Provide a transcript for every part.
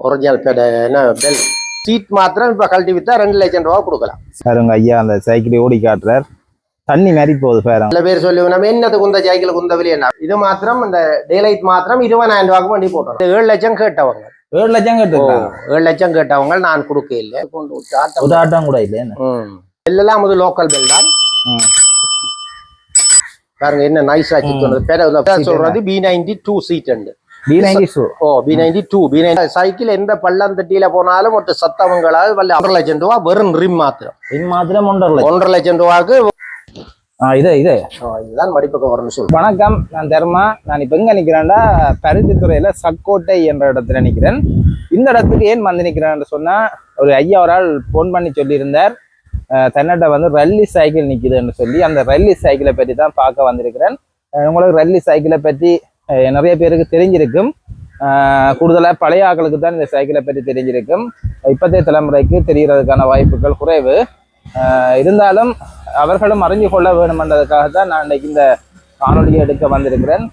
Original என்ன bell seat மாத்திரம் இப்ப கழட்டி வித்தா 2 லட்சம் ரூபா கொடுக்கலாம் சார். உங்க ஐயா அந்த சைக்கிள் ஓடி காட்டுறார், தண்ணி மாதிரி போகுது சார். சில பேர் சொல்லி நம்ம என்னது குந்த சைக்கிள் குந்தவிலி என்ன இது மாத்திரம் இந்த டேலைட் மாத்திரம் 20,000 ரூபாய்க்கு வண்டி போட்டோம். 7 லட்சம் கேட்டவங்க 7 லட்சம் கேட்டுருக்காங்க. 7 லட்சம் கேட்டவங்க நான் கொடுக்க இல்லை. ஒரு ஆட்டம் கூட இல்லை. எல்லாம் அது லோக்கல் பெல் தான். பாருங்க என்ன நைஸா சொல்றது B92 சீட் உண்டு. B92 சைக்கிள் எந்த பள்ளந்தட்டியில போனாலும் ஒரு சத்தவங்களால் 1.5 லட்சம் ரூபா வெறும் ரிம் மாத்திரம் 1.5 லட்சம் ரூபாய்க்கு இதுதான் மடிப்பு கவர்னு சொல்றேன். வணக்கம், நான் தர்மா. நான் இப்ப எங்க நிக்கிறேன்டா, பருத்தித்துறையில சக்கோட்டை என்ற இடத்துல நிக்கிறேன். இந்த இடத்துக்கு ஏன் வந்து நிக்கிறேன்னு சொன்னா, ஒரு ஐயா ஒரு ஆள் போன் பண்ணி சொல்லியிருந்தார், தன்னிட்ட வந்து ரல்லி சைக்கிள் நிக்குதுன்னு சொல்லி. அந்த ரல்லி சைக்கிளை பற்றி தான் பார்க்க வந்திருக்கிறேன். உங்களுக்கு ரல்லி சைக்கிளை பற்றி நிறைய பேருக்கு தெரிஞ்சிருக்கும். கூடுதலாக பழைய ஆட்களுக்கு தான் இந்த சைக்கிளை பற்றி தெரிஞ்சிருக்கும். இப்போதைய தலைமுறைக்கு தெரிகிறதுக்கான வாய்ப்புகள் குறைவு. இருந்தாலும் அவர்களும் அறிஞ்சு கொள்ள வேணுமென்றதுக்காக தான் நான் இன்னைக்கு இந்த காணொலியை எடுக்க வந்திருக்கிறேன்.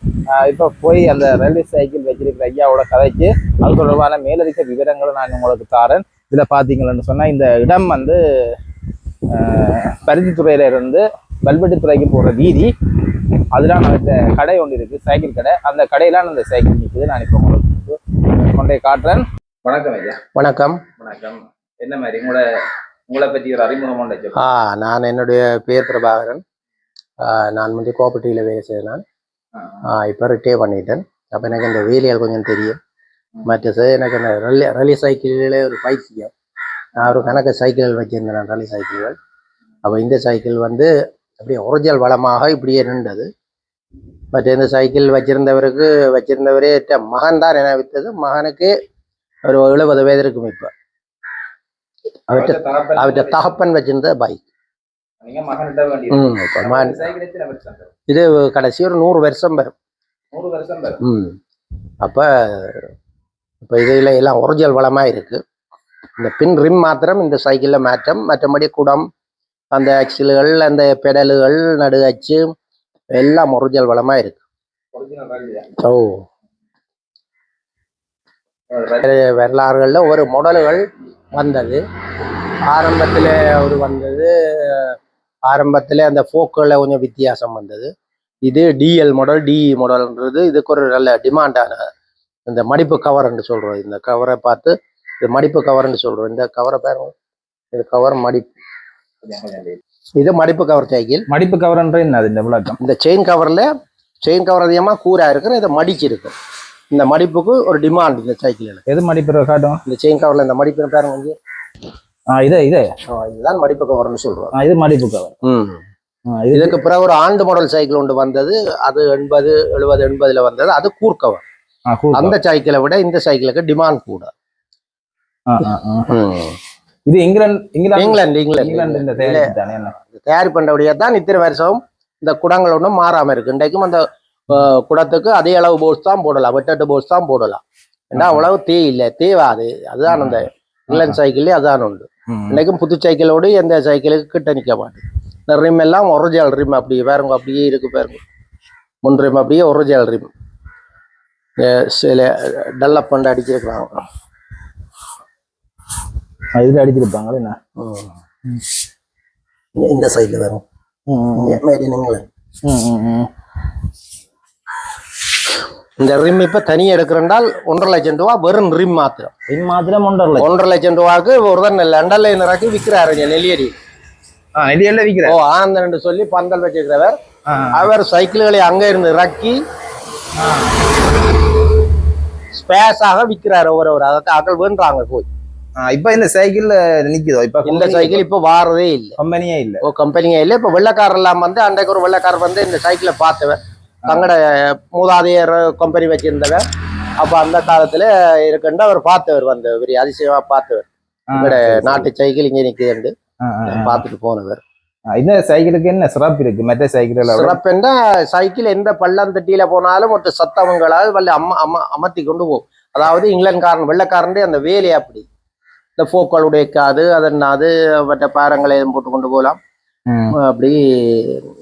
இப்போ போய் அந்த ரல்லி சைக்கிள் வச்சிருக்கிற ஐயாவோட கதைக்கு அது தொடர்பான மேலதிக விவரங்களை நான் உங்களுக்கு தாரேன். இதில் பார்த்தீங்கன்னு சொன்னால் இந்த இடம் வந்து பருத்தித்துறையில இருந்து வல்வெட்டித்துறைக்கு போகிற வீதி. அதுதான் அந்த கடை ஒன்று இருக்கு, சைக்கிள் கடை. அந்த கடையிலாம் அந்த சைக்கிள் நிற்குது. நான் இப்போ உங்களுக்கு கொண்டே காட்டுறேன். வணக்கம் ஐயா. வணக்கம். வணக்கம். என்ன மாதிரி உங்களை பற்றி ஒரு அறிமுகம்? நான் என்னுடைய பேர் பிரபாகரன். நான் வந்து கோஆபரேட்டிவ்ல வேலை செய்தேன். இப்போ ரிட்டையர் பண்ணிட்டேன். அப்போ எனக்கு இந்த வேலையால் கொஞ்சம் தெரியும். மற்றது எனக்கு அந்த ரல்லி சைக்கிள்களே ஒரு பைத்தியம். நான் ஒரு கணக்கு சைக்கிள்கள் வச்சிருந்தேன், ரல்லி சைக்கிள்கள். அப்போ இந்த சைக்கிள் வந்து அப்படியே ஒரிஜினல் வளமாக இப்படியே நின்றது. மற்ற இந்த சைக்கிள் வச்சிருந்தவரே மகன் தான் என்ன வித்தது. மகனுக்கு ஒரு 70 வயது இருக்கும். இப்போ அவர்கிட்ட தகப்பன் வச்சிருந்த பைக். இது கடைசி ஒரு 100 வருஷம் வரும். அப்ப இதுல எல்லாம் ஒரிஜினல் வளமா இருக்கு. இந்த பின் ரிம் மாத்திரம் இந்த சைக்கிள்ல மாற்றம். மற்றபடி குடம், அந்த ஆக்சில்கள், அந்த பெடல்கள், நடு அச்சு எல்லாம் ஒரிஜினல் வளமா இருக்கு. வரலாறுகள்ல ஒரு மாடல்கள் வந்தது. ஆரம்பத்தில் அந்த ஃபோக்கில் கொஞ்சம் வித்தியாசம் வந்தது. இது டிஎல் மாடல், டிஇ மாடல்ன்றது இதுக்கு ஒரு நல்ல டிமாண்டான இந்த மடிப்பு கவர்ன்னு சொல்கிறோம். இந்த கவரை பார்த்து இது மடிப்பு கவர்ன்னு சொல்கிறோம். இந்த கவரை பாருங்க, இது கவர் மடிப்பு. இது மடிப்பு கவர் சைக்கிள். மடிப்பு கவர்ன்ற இந்த விளக்கம். இந்த செயின் கவர் அதிகமாக கூரா இருக்கிற இதை மடிச்சிருக்கு. இந்த மடிப்புக்கு ஒரு டிமாண்ட் இந்த சைக்கிள். எது மடிப்பு காட்டும்? இந்த செயின் கவர்ல இந்த மடிப்பு பாருங்க. இதுதான் மடிப்பு கவர்னு சொல்றோம். இது மடிப்பு கவர். இதுக்கு பிறகு ஒரு ஆண்டு மாடல் சைக்கிள் ஒன்று வந்தது. அது 80 வந்தது. அது கூர்கவர். அந்த சைக்கிளை விட இந்த சைக்கிளுக்கு டிமாண்ட் கூட. இது இங்கிலாந்து தயார் பண்றபடியா தான் இத்தனை வருஷம் இந்த குடங்கள் ஒன்றும் மாறாம இருக்கு. இன்றைக்கும் அந்த குடத்துக்கு அதே அளவு போல்ஸ் தான் போடலாம், 8 போல்ஸ் தான் போடலாம். ஏன்னா அவ்வளவு தேவாது. அதுதான் அந்த இங்கிலாந்து சைக்கிள்லேயே அதுதான் உண்டு. இன்னைக்கும் புது சைக்கிளோடு எந்த சைக்கிளுக்கு கிட்ட நிற்க மாட்டேன். இந்த ரிம் எல்லாம் ஒரிஜினல் ரிம். அப்படி பாருங்க, அப்படியே இருக்கு பாருங்க. முன் ரிம் அப்படியே ஒரிஜினல் ரிம். சில டெவலப் பண்ணி அடிச்சிருக்கிறாங்க. இதுல அடிச்சிருப்பாங்களே என்ன இந்த சைட்ல வரும். இந்த ரிம் இப்ப தனியா எடுக்கிறேன்டால் 1.5 லட்சம் ரூபா வெறும் ரிம் மாத்திரம். 1.5 லட்சம் ரூபாய்க்கு ஒருதான் லண்டன்ல இறக்கி விற்கிறாரு நெல்லியடி. ஆனந்தன் சொல்லி பந்தல் வச்சிருக்கிறவர். அவர் சைக்கிள்களை அங்க இருந்து இறக்கி ஸ்பேஸாக விற்கிறாரு. ஒவ்வொரு அதாவது வேண்டாங்க போய். இப்ப இந்த சைக்கிள் நிக்குதோ? இப்ப இந்த சைக்கிள் இப்ப வாரதே இல்லை, கம்பெனியே இல்லை. கம்பெனியே இல்லை. இப்ப வெள்ளக்காரர் எல்லாம் வந்து அன்றைக்கு ஒரு வெள்ளக்காரர் வந்து இந்த சைக்கிளை பார்த்தவர். தங்கட மூதாதையர் கம்பெனி வச்சிருந்தவர். அப்ப அந்த காலத்துல இருக்குன்னு அவர் பார்த்தவர், வந்து பெரிய அதிசயமா பார்த்தவர். எங்கட நாட்டு சைக்கிள் இங்கே நிக்குது பார்த்துட்டு போனவர். இந்த சைக்கிளுக்கு என்ன சிறப்பு இருக்கு மற்ற சைக்கிள்? சிறப்பு என்ன, சைக்கிள் எந்த பள்ளந்தட்டியில போனாலும் ஒரு சத்தவங்களால் வல்ல அமர்த்தி கொண்டு போகும். அதாவது இங்கிலாந்துக்காரன் வெள்ளக்காரன் அந்த வேலையை அப்படி. இந்த போக்கள் உடைக்காது, அதனாது மற்ற பாரங்களை போட்டு கொண்டு போகலாம். அப்படி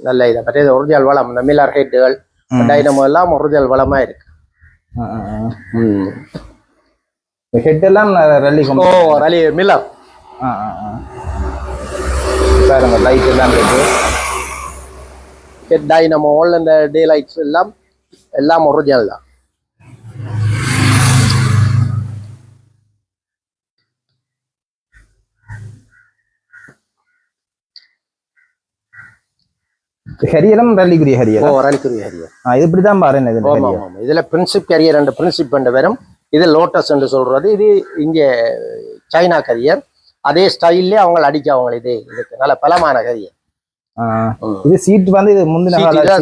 நல்ல இதை பற்றி ஒரிஜினல் வளம். இந்த மில்லர் ஹெட்டுகள், டைனமோ எல்லாம் ஒரிஜினல் வளமா இருக்கு. ஹெட் எல்லாம் ரல்லி ஓ ரலி மில்லர். பாருங்க லைட் எல்லாம் இருக்கு. ஹெட் டைனமோ இந்த டே லைட்ஸ் எல்லாம் ஒரிஜினல் தான். ஹரியரும் ரல்லிக்குரிய ஹரியர். ரல்லிக்குரிய ஹரியர். இது இப்படிதான் பாருங்க. இதுல பிரின்சிப் கரியர் ரெண்டு பிரின்சிப் வரும். இது லோட்டஸ் என்று சொல்றது. இது இங்க சைனா கரியர். அதே ஸ்டைல்லே அவங்க அடிக்க அவங்க இதுக்கு நல்ல பலமான கரியர். இது சீட் வந்து இது முந்தின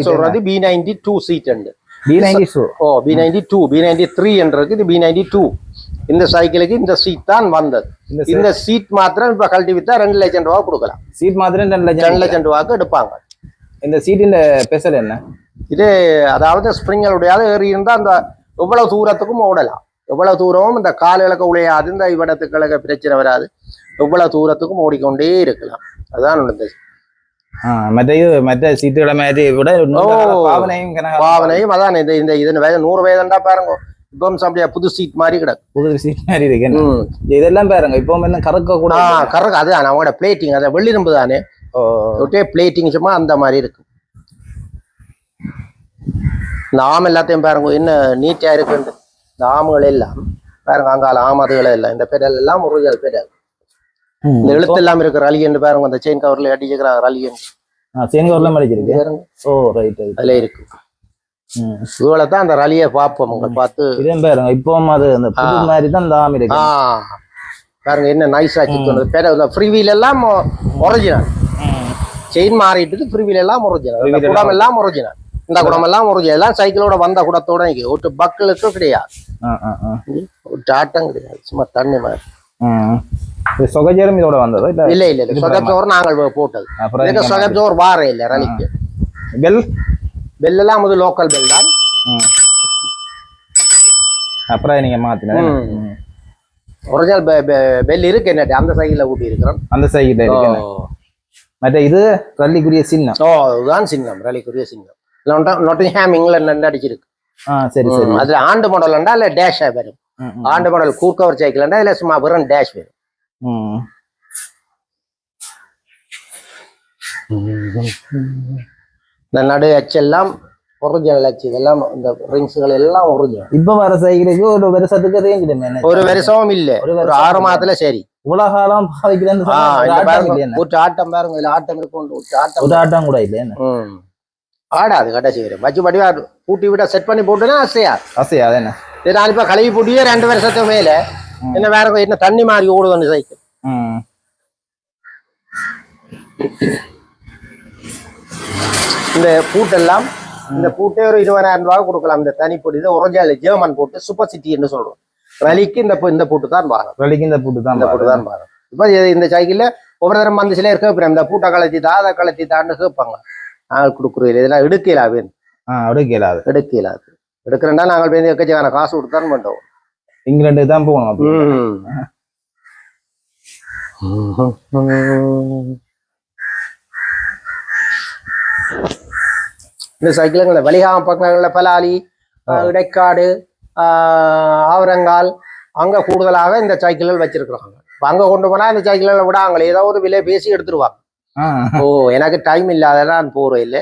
சொல்றது B92 சீட் உண்டு. B92. B92 B93 என்றது. இது B92. இந்த சைக்கிளுக்கு இந்த சீட் தான் வந்தது. இந்த சீட் மாத்திரம் இப்ப கழட்டி வித்தா 2 லட்சம் ரூபாய் கொடுக்கலாம். சீட் மாத்திரம் 2 லட்சம் ரூபாய்க்கு எடுப்பாங்க. இந்த சீட்டின் ஸ்பெஷல் என்ன? இது அதாவது ஸ்ப்ரிங்களுடைய ஏறி இருந்தா அந்த எவ்வளவு தூரத்துக்கும் ஓடலாம். எவ்வளவு தூரமும் இந்த கால்களுக்கு உழையாது, இந்த இவடத்துக்களுக்கு பிரச்சனை வராது. எவ்வளவு தூரத்துக்கும் ஓடிக்கொண்டே இருக்கலாம். அதுதான் நடந்தது. மற்ற சீட்டுகளை மாதிரி விட பாவனையும் அதான். இந்த இது 100 வயதுண்டா பாருங்க. இப்போ அப்படியே புது சீட் மாதிரி கிடக்கு. புது சீட் மாதிரி இருக்கு. இதெல்லாம் பாருங்க இப்போ கறக்க கூட கறக்க. அதுதான் அவங்களோட பிளேட்டிங். அதை வெள்ளிரும்பு தானே பிளேட்டிங் சும்மா அந்த மாதிரி இருக்கு. இந்த ஆம் எல்லாத்தையும் பாருங்க என்ன நீட்டா இருக்கு. இந்த ஆமுகள் எல்லாம் பாருங்க. அங்கால ஆமதுகளை எல்லாம் இந்த பெடல் எல்லாம் ஒரிஜினல் பெடல். இந்த எழுத்து எல்லாம் இருக்கு. ரலியன் பாருங்க. அந்த செயின் கவர்ல அடிச்சுக்கிறாங்க. ரலியன் செயின் கவர்ல அடிச்சிருக்கு. ஓ ரைட். அதுல இருக்கு. இவ்வளவுதான் அந்த ரலியை பார்ப்போம். உங்க பார்த்து இதே பாருங்க. இப்போ அது அந்த புது மாதிரி தான் இந்த ஆம் இருக்கு. பாருங்க என்ன நைஸா கிட்டு. ஃப்ரீ வீல் எல்லாம் ஒரிஜினல். செயின் மாறிட்டு ஃப்ரீ வீல் எல்லாம் ஒரிஜினல். குடம் எல்லாம் ஒரிஜினல். இந்த குடம் எல்லாம் ஒரிஜினல். எல்லாம் சைக்கிளோட வந்த குடத்தோட ஒரு பக்களுக்கும் கிடையாது. ஒரு ஆட்டம் கிடையாது. சும்மா தண்ணி மாதிரி. சொகஜோரும் இதோட வந்ததா? இல்ல சொகஜோர் நாங்கள் போட்டது. சொகஜோர் வார இல்ல ரலிக்கு. பெல் எல்லாம் அது லோக்கல் பெல் தான். அப்புறம் நீங்க மாத்தின ஒரிஜினல் பெல் இருக்கு. என்ன அந்த சைக்கிள்ல கூட்டி இருக்கிறோம். அந்த சைக்கிள் இருக்கு. மற்ற இது ரல்லிக்குரிய சின்னம். இதுதான் சின்னம். ரல்லிக்குரிய சின்னம். நொட்டிங்ஹாம் இங்கிலாந்து அடிச்சிருக்கு. சரி சரி. அதுல ஆண்டு மாடல் இல்ல டேஷா வரும். ஆண்டு மாடல் கூர்கவர் சைக்கிள் இல்ல சும்மா வெறும் டேஷ் வரும். இந்த நடு அச்சு எல்லாம் ஒரிஜினல் அச்சு. இதெல்லாம் இந்த ரிங்ஸ்கள் எல்லாம் ஒரிஜினல். இப்ப வர சைக்கிளுக்கு ஒரு வருஷத்துக்கு ரேஞ்ச் ஒரு வருஷமும் இல்ல. ஒரு 6 மாதத்துல சரி. உலகாலம் பாதிக்கிறேன்னு ஒரு ஆட்டம் பாருங்க. இதுல ஆட்டம் இருக்கும். ஒரு ஆட்டம் கூட இல்ல. ஆடாது கடைசி வரும். வச்சு படி பூட்டி விட செட் பண்ணி போட்டுனா அசையா என்ன. நான் இப்ப கழுவி பூட்டியே 2 வருஷத்துக்கு மேல என்ன வேற என்ன தண்ணி மாறி ஓடுது சைக்கிள். இந்த பூட்டெல்லாம் இந்த பூட்டே ஒரு 20,000 ரூபாய் கொடுக்கலாம். இந்த தனிப்பொடி ஒரிஜினல் ஜெர்மன் போட்டு சூப்பர் சிட்டி என்று சொல்றோம். ரலிக்கு இந்த பூட்டு தான் பாருங்க. ரலிக்கு இந்த பூட்டு தான் பாருங்க. இப்ப இந்த சைக்கிள்ல ஒவ்வொரு தரம் மந்தசில இருக்க இந்த பூட்டை கலத்தி தான் அதை கலத்தி தான்னு கேட்பாங்க. நாங்கள் கொடுக்குறோம். இதெல்லாம் எடுக்கலாது. எடுக்கலாது. எடுக்கிறேன்னா நாங்கள் போய் எக்கச்சக்கான காசு கொடுத்தான் பண்ணுவோம். இங்கிலாந்து தான் போகணும். இந்த சைக்கிள்களை வலிகாம பக்கங்கள்ல பலாலி, இடைக்காடு, ஆவரங்கால் அங்க கூடுதலாக இந்த சைக்கிள்கள் வச்சிருக்கிறாங்க. அங்க கொண்டு போனா இந்த சைக்கிள்களை விடாங்களே ஏதோ ஒரு விலை பேசி எடுத்துருவாங்க. எனக்கு டைம் இல்லாத நான் போறேன் இல்லை.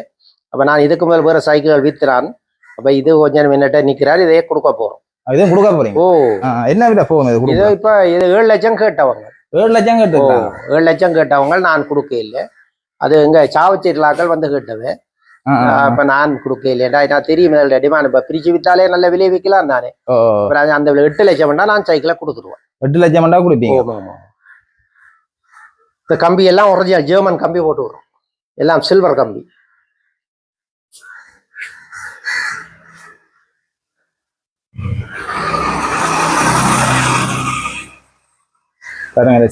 அப்ப நான் இதுக்கு மேல் வேற சைக்கிள்கள் வித்துறான். அப்ப இது கொஞ்சம் என்னட்ட நிக்கிறாரு. இதையே கொடுக்க போறோம். இதையும் கொடுக்க போறீங்க? என்ன விட போகும் இது? இப்ப இது 7 லட்சம் கேட்டவங்க. 7 லட்சம் கேட்டு 7 லட்சம் கேட்டவங்க நான் கொடுக்க இல்லை. அது எங்க சாவச்சீர்லாக்கள் வந்து கேட்டவே. இப்ப நான் கொடுக்க இல்லையா. நான் தெரியும் டிமாண்ட். இப்ப பிரிச்சு வித்தாலே நல்ல விலை விற்கலாம் தானே. அந்த 8 லட்சம் நான் சைக்கிளை கொடுத்துருவேன். 8 லட்சம் கொடுப்பீங்க? இந்த கம்பி எல்லாம் ஒரிஜினல் ஜெர்மன் கம்பி போட்டு வரும். எல்லாம் சில்வர் கம்பி.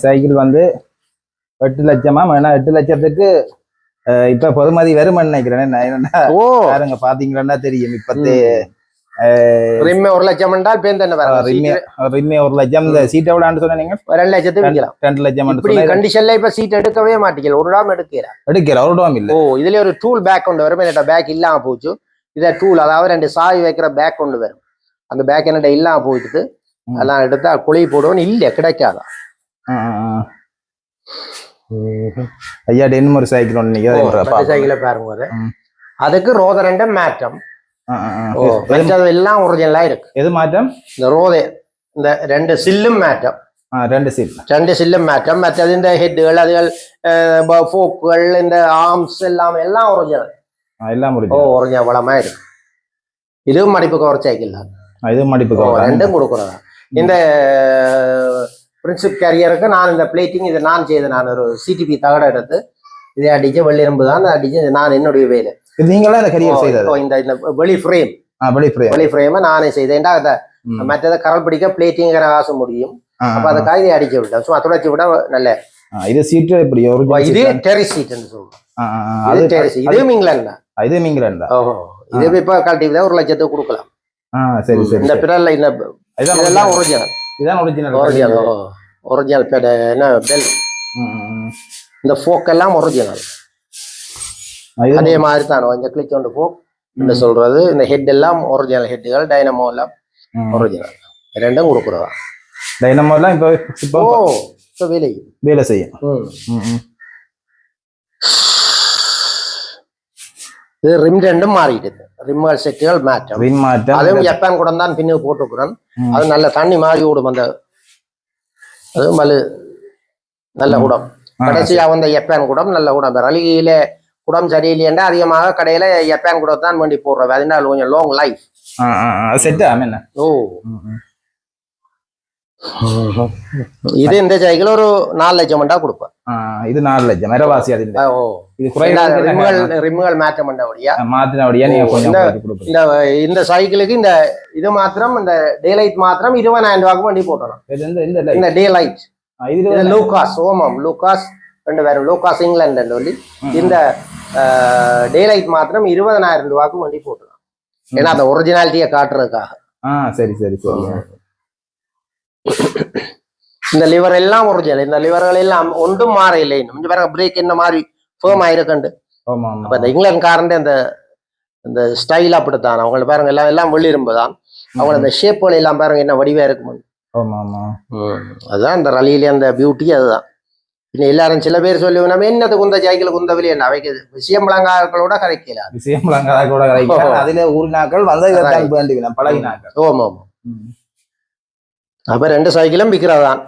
சைக்கிள் வந்து 8 லட்சமா? 8 லட்சத்துக்கு இப்ப பொதுமதி வருமானு நினைக்கிறேன். பாருங்க பாத்தீங்கன்னா தெரியும். இப்பத்தே 1 லட்சம் என்றால் ரிம்மே 1 லட்சம். இந்த சீட் எவ்வளவு சொன்னீங்க? 2 லட்சத்துக்கு விற்கலாம். 2 லட்சம் கண்டிஷன்ல இப்ப சீட் எடுக்கவே மாட்டீங்க. ஒரு டாம் எடுக்கிற ஒரு டாம் இல்ல. இதுல ஒரு டூல் பேக் கொண்டு வரும். என்னோட பேக் இல்லாம போச்சு. இத டூல் அதாவது 2 சாவி வைக்கிற பேக் கொண்டு வரும். அந்த பேக் என்னோட இல்லாம போயிட்டு அதெல்லாம் எடுத்தா குழி போடுவோம் இல்ல கிடைக்காதான். ஐயா இன்னும் ஒரு சைக்கிள் ஒன்று நீங்க சைக்கிளை பாருங்க அது. அதுக்கு ரோத மாற்றம் எல்லாம் ஒரிஜினலா இருக்கு. எது மாற்றம்? இந்த ரோதை இந்த 2 சில்லும் மாற்றம். 2 சில்லும் மாற்றம். மற்றது இந்த ஹெட்டுகள் அதுகள் ஃபோக்குகள் இந்த ஆர்ம்ஸ் எல்லாம் ஒரிஜினல். எல்லாம் ஒரிஜினல் வளமா இருக்கு. இதுவும் மடிப்பு கவர் சைக்கிள் தான். இதுவும் மடிப்பு கவர் ரெண்டும் கொடுக்குறதா. இந்த பிரின்சிப் கேரியருக்கு நான் இந்த பிளேட்டிங் இதை நான் செய்தேன். நான் ஒரு சிடிபி தகட எடுத்து இதை அடிச்சு வெள்ளிரும்பு தான் அடிச்சு நான் என்னுடைய வேலை. நீங்களா இந்த கரியர் செய்தது? இந்த வெளி ஃப்ரேம் வெளி ஃப்ரேமை நானே செய்தேன். அதை மற்றதை கரல் பிடிக்க பிளேட்டிங்கிற ஆசை முடியும். அப்ப அதை காய்கறி அடிச்சு விட்டேன். சும்மா துடைச்சி விட நல்ல. இது சீட் எப்படி? இது டெரி சீட் சொல்லுவோம். இதுவும் இங்கிலாந்து தான். இதுவும் இங்கிலாந்து தான். இது இப்ப கழட்டி 1 லட்சத்துக்கு கொடுக்கலாம். சரி சரி. இந்த பிறல்ல இந்த இதெல்லாம் ஒரிஜினல். இதான் ஒரிஜினல். ஒரிஜினல் என்ன பெல். இந்த ஃபோக் எல்லாம் ஒரிஜினல். அதே மாதிரி தான் இந்த கிளிக் ஒன்று ஃபோக் இந்த சொல்றது. இந்த ஹெட் எல்லாம் ஒரிஜினல் ஹெட்டுகள். டைனமோ எல்லாம் ஒரிஜினல். ரெண்டும் கொடுக்குறதா. டைனமோ எல்லாம் இப்போ வேலை செய்யும். இது ரிம் ரெண்டும் மாறிடுது. ரிம்கள் செட்டுகள் மாற்றம். அதுவும் ஜப்பான் குடம் தான் பின்னு போட்டுக்கிறோம். அது நல்ல தண்ணி மாறி ஓடும். அந்த அதுவும் நல்ல குடம். கடைசியா வந்த ஜப்பான் குடம் நல்ல குடம். ரலிகையில குடம் சரியில்லையா அதிகமாக கடையில ஜப்பான் குடம் தான் வண்டி போடுறோம். அதனால கொஞ்சம் லாங் லைஃப். இது இந்த சைக்கிள் ஒரு 4 லட்சம் கொடுப்பேன். இது 4 லட்சம் மரவாசி. அது ரிம்கள் மாற்றமண்டபடியா மாத்தினபடியா இந்த சைக்கிளுக்கு இந்த இது மாத்திரம் இந்த டே லைட் மாத்திரம் 20,000 ரூபாய்க்கு வண்டி போட்டோம். இந்த டே லைட் லூகாஸ் ஓமம் லூகாஸ் 2 பேரும் லூகாஸ் இங்கிலாந்து சொல்லி இந்த டே லைட் மாத்திரம் 20,000 ரூபாய்க்கு வண்டி போட்டோம். ஏன்னா அந்த ஒரிஜினாலிட்டியை காட்டுறதுக்காக. சரி சரி சரி. இந்த லிவர் எல்லாம் ஒரிஜினல். இந்த லிவர்கள் எல்லாம் ஒன்றும் மாற இல்லை. கொஞ்சம் பாருங்க பிரேக் என்ன மாதிரி ஃபேம் ஆயிருக்கண்டு. அப்ப இந்த இங்கிலாந்து காரண்ட இந்த ஸ்டைல் அப்படித்தான். அவங்களை பாருங்க எல்லாம் வெள்ளிரும்பு தான். அவங்க அந்த ஷேப்புகள் எல்லாம் பாருங்க என்ன வடிவா இருக்கும். அதுதான் இந்த ரலியில அந்த பியூட்டி. அதுதான் இன்னும் எல்லாரும் சில பேர் சொல்லி நம்ம என்னது குந்த சைக்கிள் குந்தவில்லை என்ன வைக்கிறது. விஷயம்பளங்காக்களோட கரைக்கல. விஷயம்பளங்காக்களோட கரைக்கல. அதுல ஊரினாக்கள் வந்து பழகினாக்கள். ஓமா. அப்ப 2 சைக்கிளும் விற்கிறதான்.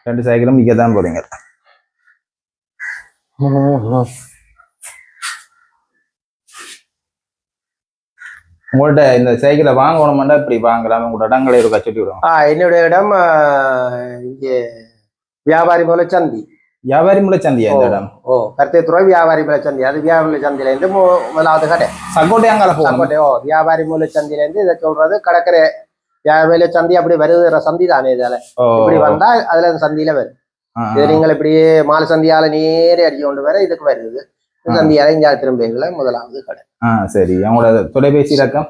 2 சைக்கிளும் விற்கத்தான் போறீங்க. உங்கள்ட்ட இந்த சைக்கிளை வாங்கணும்னா இப்படி வாங்கலாம். உங்களோட இடங்களை ஒரு கச்சுட்டி விடுவோம். என்னுடைய இடம் இங்கே வியாபாரி மூல சந்தி. வியாபாரி மூல சந்தியா இந்த இடம்? கருத்துறை வியாபாரி மூல சந்தி. அது வியாபாரி சந்தில இருந்து முதலாவது கடை சக்கோட்டை அங்கால போகணும். வியாபாரி மூல சந்தில இருந்து இதை சொல்றது கடற்கரை வியாபாரி சந்தி அப்படி வருகிற சந்தி தானே. இதால இப்படி வந்தா அதுல சந்தியில வரும். இது நீங்கள் இப்படியே மாலை சந்தியால நேரே அடிச்சு கொண்டு வர இதுக்கு வருது. சந்தியால இங்க திரும்பிகளை முதலாவது கடை. சரி. அவங்களோட தொலைபேசி இலக்கம்?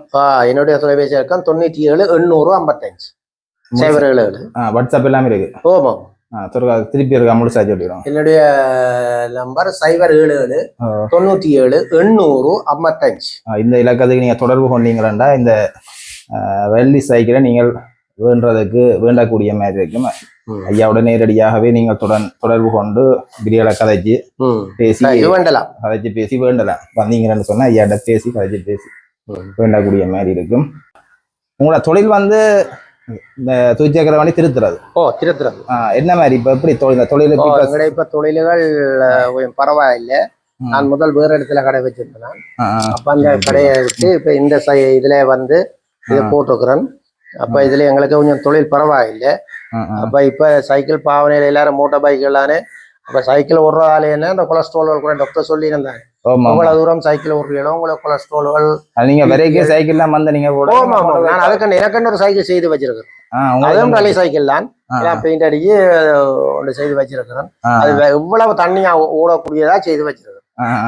என்னுடைய தொலைபேசி இலக்கம் 97 800 55 077. வாட்ஸ்அப் எல்லாமே இருக்கு. ஓமா. திருப்பி இருக்கா முழுசா சொல்லிடுறோம். என்னுடைய நம்பர் 077 97 800 55. இந்த இலக்கத்துக்கு நீங்க தொடர்பு கொண்டீங்களா இந்த வெள்ளி சைக்கிளை நீங்கள் வேண்டக்கூடிய மாதிரி இருக்கும். ஐயாவோட நேரடியாகவே நீங்கள் தொடர்பு கொண்டு பிரியால கதைச்சு பேசி பேசி வேண்டலாம். வந்தீங்கன்னு சொன்னா ஐயாட்ட பேசி வேண்டக்கூடிய மாதிரி இருக்கும். உங்களோட தொழில் வந்து இந்த துவிச்சக்கர வண்டி திருத்துறது. என்ன மாதிரி இப்ப எப்படி தொழில்? இப்ப தொழில்கள் பரவாயில்லை. நான் முதல் வேற இடத்துல கடை வச்சிருந்தேன். அப்ப அந்த கடையை விட்டு இப்ப இந்த இதுல வந்து இதை போட்டுக்கிறேன். அப்ப இதுல எங்களுக்கு கொஞ்சம் தொழில் பரவாயில்லை. அப்ப இப்ப சைக்கிள் பாவனையில எல்லாரும் மோட்டார் பைக் எல்லானே. அப்ப சைக்கிள் ஓடுறதால என்ன இந்த கொலஸ்ட்ரால் கூட டாக்டர் சொல்லி இருந்தாங்க. இவ்வளவு தூரம் சைக்கிள் ஓடுறீங்களோ உங்களுக்கு கொலஸ்ட்ரால்கள். நீங்க வரைக்கும் சைக்கிள் தான் வந்து நீங்க நான் அதுக்கு எனக்குன்னு ஒரு சைக்கிள் செய்து வச்சிருக்கேன். அதுவும் ரலி சைக்கிள் தான். பெயிண்ட் அடிச்சு ஒன்று செய்து வச்சிருக்கிறேன். அது இவ்வளவு தண்ணியா ஓடக்கூடியதா செய்து வச்சிருக்கேன்.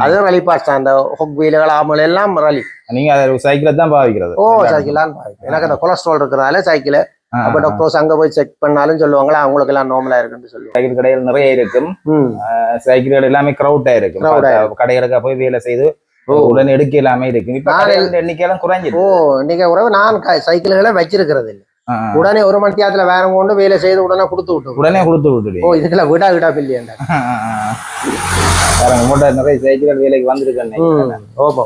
அதுவும் ரலி பாஸ் தான். அந்த ஹொக் வீலுகள் ஆமல் எல்லாம் ரலி. நீங்க சைக்கிளை தான் பாவிக்கிறது? சைக்கிள் தான் பாவிக்கிறேன். எனக்கு அந்த கொலஸ்ட்ரால் இருக்கிறதால சைக்கிள். அப்ப டாக்டர்ஸ் அங்க போய் செக் பண்ணாலும் சொல்லுவாங்களா அவங்களுக்கு எல்லாம் நார்மலா இருக்குன்னு சொல்லுவாங்க. சைக்கிள் கடைகள் நிறைய இருக்கும். சைக்கிள் கடை எல்லாமே கிரௌடா இருக்கும். கடைகளுக்கா போய் வேலை செய்து உடனே எடுக்க எல்லாமே இருக்கு. இப்ப எண்ணிக்கையெல்லாம் குறைஞ்சிருக்கு. இன்னைக்கு உறவு நான் சைக்கிள்களை வச்சிருக்கிறது இல்லை. ஆ, ஆ. உடனே ஒரு மணி நேரத்துல வேற கொண்டு வேலை செய்து உடனே கொடுத்து விட்டு உடனே கொடுத்து விட்டுடு. ஓ இதுக்குள்ள விடா பில்லியண்டா உங்கள்கிட்ட நிறைய சைக்கிள் வேலைக்கு வந்திருக்கேன். ஓபோ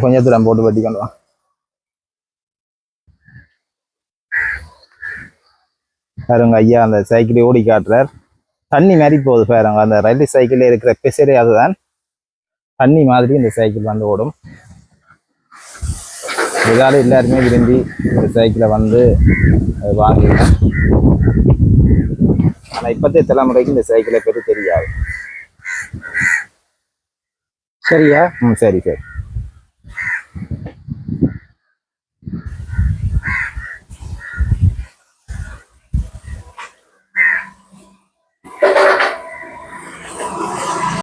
கொஞ்சம் தூரம் போட்டு பட்டி கொண்டு வா. பாருங்க ஐயா அந்த சைக்கிளை ஓடி காட்டுறார். தண்ணி மாதிரி போகுது பாருங்க. அந்த ரயில்வே சைக்கிளில் இருக்கிற பெசரே அதுதான். தண்ணி மாதிரி இந்த சைக்கிள் வந்து ஓடும். இதால எல்லாருமே விரும்பி இந்த சைக்கிளை வந்து வாங்கிடுவேன். ஆனால் இப்போத்தைய தலைமுறைக்கு இந்த சைக்கிளை பற்றி தெரியாது. சரியா? சரி சரி.